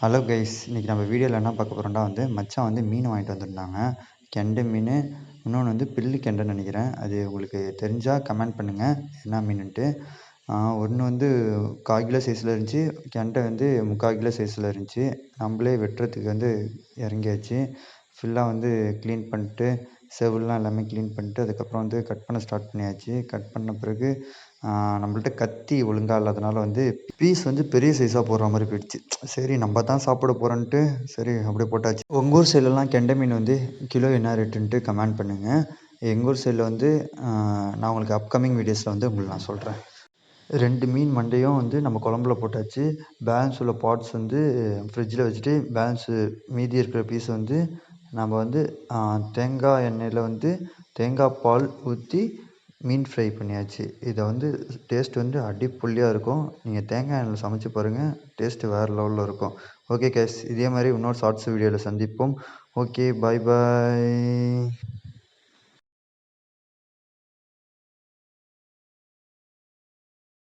Hello guys, இன்றைக்கி நம்ம வீடியோவில் என்ன பார்க்க போகிறோம்னா மச்சான் மீன் வாங்கிட்டு வந்திருந்தாங்க. கெண்டை மீன், இன்னொன்று பில்லி கெண்டைன்னு நினைக்கிறேன். அது உங்களுக்கு தெரிஞ்சால் கமெண்ட் பண்ணுங்கள் என்ன மீனுன்ட்டு. ஒன்று 1/4 கிலோ சைஸில் இருந்துச்சு, கெண்டை 3/4 கிலோ சைஸில் இருந்துச்சு. நம்மளே வெட்டுறதுக்கு இறங்கியாச்சு. ஃபுல்லாக க்ளீன் பண்ணிட்டு செவுல்லாம் எல்லாமே க்ளீன் பண்ணிட்டு அதுக்கப்புறம் கட் பண்ண ஸ்டார்ட் பண்ணியாச்சு. கட் பண்ண பிறகு நம்மள்ட்ட கத்தி ஒழுங்காக இல்லாதனால பீஸ் பெரிய சைஸாக போடுற மாதிரி போயிடுச்சு. சரி நம்ம தான் சாப்பிட போகிறோன்ட்டு சரி அப்படியே போட்டாச்சு. உங்கள் ஊர் சைட்லலாம் கெண்டை மீன் கிலோ என்ன ரேட்டுன்ட்டு கமெண்ட் பண்ணுங்கள். எங்கள் ஊர் சைடில் நான் உங்களுக்கு அப்கமிங் வீடியோஸில் உங்களுக்கு நான் சொல்கிறேன். 2 மீன் மண்டையும் நம்ம குழம்புல போட்டாச்சு. பேலன்ஸ் உள்ள பார்ட்ஸ் ஃப்ரிட்ஜில் வச்சுட்டு பேலன்ஸு மீதி இருக்கிற பீஸ் நம்ம தேங்காய் எண்ணெயில் தேங்காய் பால் ஊற்றி மீன் ஃப்ரை பண்ணியாச்சு. இதை டேஸ்ட் அடிப்பொலியாக இருக்கும். நீங்கள் தேங்காய் எண்ணெயில் சமைச்சு பாருங்கள், டேஸ்ட்டு வேறு லெவலில் இருக்கும். ஓகே கைஸ், இதே மாதிரி இன்னொரு ஷார்ட்ஸ் வீடியோவில் சந்திப்போம். ஓகே, பாய் பாய்.